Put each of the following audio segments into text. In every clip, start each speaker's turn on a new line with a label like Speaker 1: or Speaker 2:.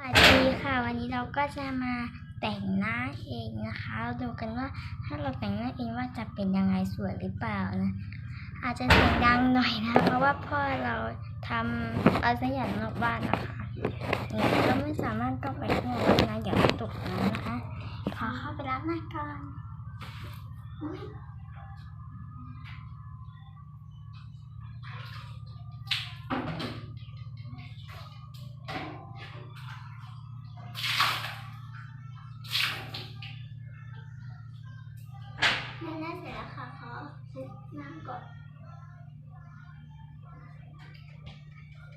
Speaker 1: วัสดีค่ะวันนี้เราก็จะมาแต่งหน้าเองนะคะเราดูกันว่าถ้าเราแต่งหน้าเองว่าจะเป็นยังไงสวยหรือเปล่านะอาจจะเสียงดังหน่อยนะเพราะว่าพ่อเราทำอะไรสักอย่างนอกบ้านนะคะเนี่ยเราไม่สามารถเข้าไปข้างในนะเดี๋ยวตกน้ำนะคะขอเข้าไปล้างหน้าก่อนหน้าเสร็จแล้วค่ะขอเช็ดหน้าก่อน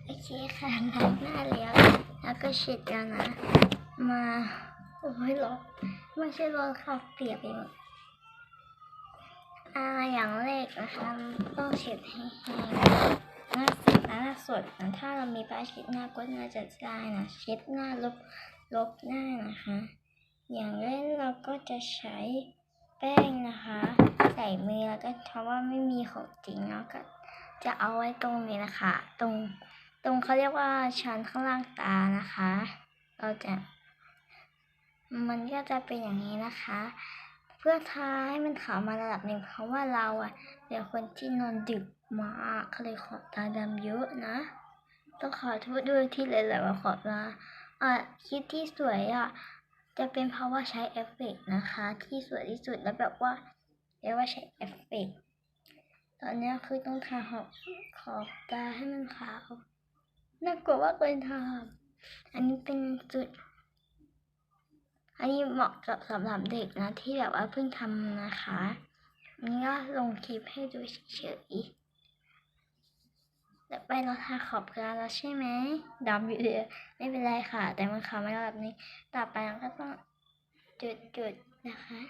Speaker 1: โอเคค่ะล้างหน้าแล้วก็เช็ดแล้วนะมาโอ้ยร้อนไม่ใช่ร้อนค่ะเปียกไปหมดอย่างแรกนะคะต้องเช็ดให้แห้งหน้าสดนะถ้าเรามีผ้าเช็ดหน้าก็น่าจะได้นะเช็ดหน้าลบหน้านะคะอย่างแรกเราก็จะใช้แป้งนะคะใส่มือแล้วก็เพราะว่าไม่มีของจริงเนาะก็จะเอาไว้ตรงนี้นะคะตรงเขาเรียกว่าชั้นข้างล่างตานะคะมันก็จะเป็นอย่างนี้นะคะเพื่อทาให้มันขาวมาระดับหนึ่งเพราะว่าเราเป็นคนที่นอนดึกมากก็เลยขอบตาดำเยอะนะต้องขอโทษด้วยที่เลยแหละว่าขอบตาคลิปที่สวยจะเป็นเพราะว่าใช้เอฟเฟกต์นะคะที่สวยที่สุดแล้วแบบว่าเรียกว่าใช้เอฟเฟกต์ตอนนี้คือต้องทาขอบตาให้มันขาวน่ากลัวว่าเป็นทาอันนี้เป็นจุดอันนี้เหมาะกับสำหรับเด็กนะที่แบบว่าเพิ่งทำนะคะนี่ก็ลงคลิปให้ดูเฉยๆแต่ไปเราทาขอบตาแล้วใช่ไหมดำอยู่เลยไม่เป็นไรค่ะแต่มันขาวมาแบบนี้ต่อไปเราก็ต้องจุดนะคะ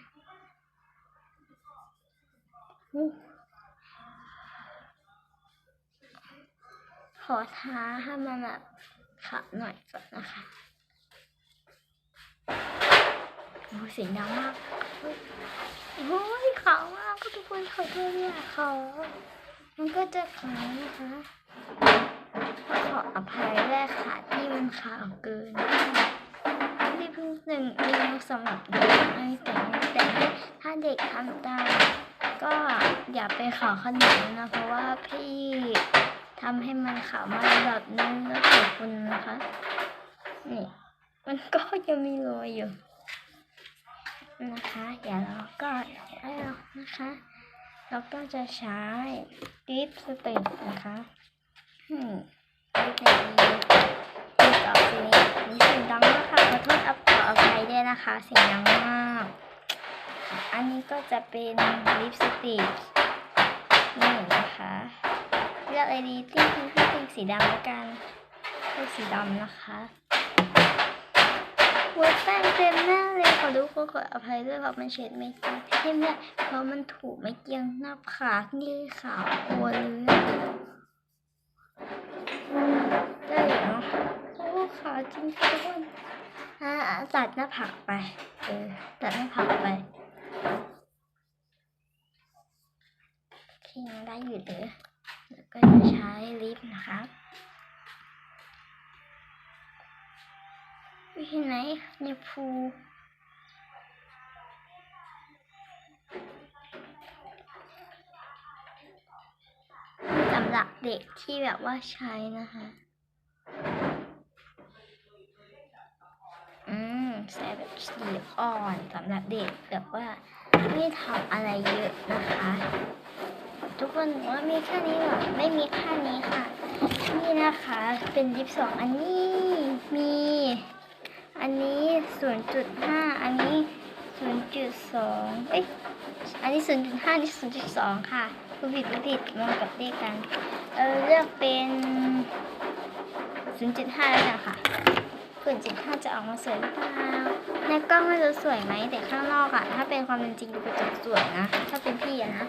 Speaker 1: ขอทาให้มันแบบขาวหน่อยก่อนนะคะโอ้เสียงดังมากโอ้ยขาวมากก็ทุกคนขอโทษเนี่ยขาวมันก็จะขาวนะคะขออภัยแรกค่ะที่มันขาวเกินที่เพิ่งรีวิวสำหรับเด็กแต่ถ้าเด็กทำตามก็อย่าไปขอขนาดนั้นนะเพราะว่าพี่ทำให้มันขาวมาแบบนึงแล้วขอบคุณนะคะนี่มันก็จะมีรอยอยู่นะคะเดี๋ยวเราก็แล้วนะคะเราก็จะใช้ลิปสติกนะคะลิปสติกต่อไปนี้เสียงดังมากค่ะขอโทษขออภัยด้วยนะคะเสียงดังมากอันนี้ก็จะเป็นลิปสติกนี่นะคะเลือกอะไรดีที่เป็นสีดำแล้วกันเป็นสีดำนะคะหัวแป้งเต็มหน้าเลยขอดูขออภัยด้วยเพราะมันเช็ดไม่เต็มเนี่ยเพราะมันถูไม่เกี่ยงหน้าผากนี่ขาวโพลเลยได้เนาะโอ้ขาวจริงทุกคนตัดหน้าผากไปตัดหน้าผากไปโอเคได้อยู่เลยแล้วก็จะใช้ลิปนะคะเห็นไหมเนี่ยภูสำหรับเด็กที่แบบว่าใช้นะคะใช้แบบสีอ่อนสำหรับเด็กแบบว่าไม่ทำอะไรเยอะนะคะทุกคนว่ามีแค่นี้หรอไม่มีแค่นี้ค่ะนี่นะคะเป็นลิป2อันนี้มีอันนี้ 0.5 อันนี้ 0.2 อันนี้ 0.5 อันนี้ 0.2 ค่ะผู้ผิดมองกับเลขกันเลือกเป็น 0.5 แล้วกันค่ะ 0.5 จะออกมาสวยหรือเปล่าในกล้องไม่รู้สวยไหมแต่ข้างนอกถ้าเป็นความเป็นจริงดูกระจกสวยนะถ้าเป็นพี่นะ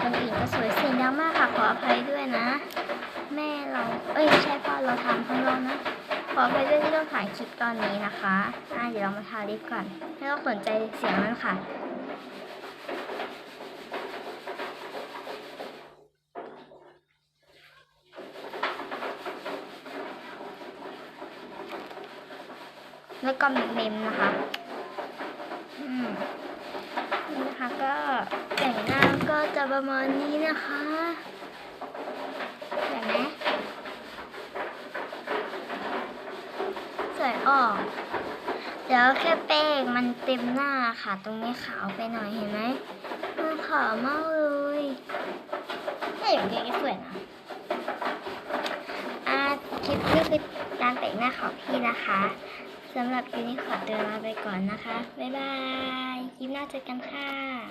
Speaker 1: คนอื่นก็สวยเสียงดังมากค่ะขออภัยด้วยนะแม่เราไม่ใช่พ่อเราทำข้างนอกนะขออภัยด้วยที่ต้องถ่ายคลิปตอนนี้นะคะเดี๋ยวเรามาทาลิปก่อนไม่ต้องสนใจเสียงนั้นค่ะ แล้วก็เมมนะคะนี่นะคะก็แต่งหน้าก็จะประมาณนี้นะคะเห็นไหมสวยออกเดี๋ยวแค่แป้งมันเต็มหน้าค่ะตรงนี้ขาวไปหน่อยเห็นไหมมันขาวมากเลยถ้าอย่างนี้ก็สวยนะคลิปนี้คือการแต่งหน้าของพี่นะคะสำหรับคลิปนี้ขอตัวลาไปก่อนนะคะบ๊ายบายคลิปหน้าเจอกันค่ะ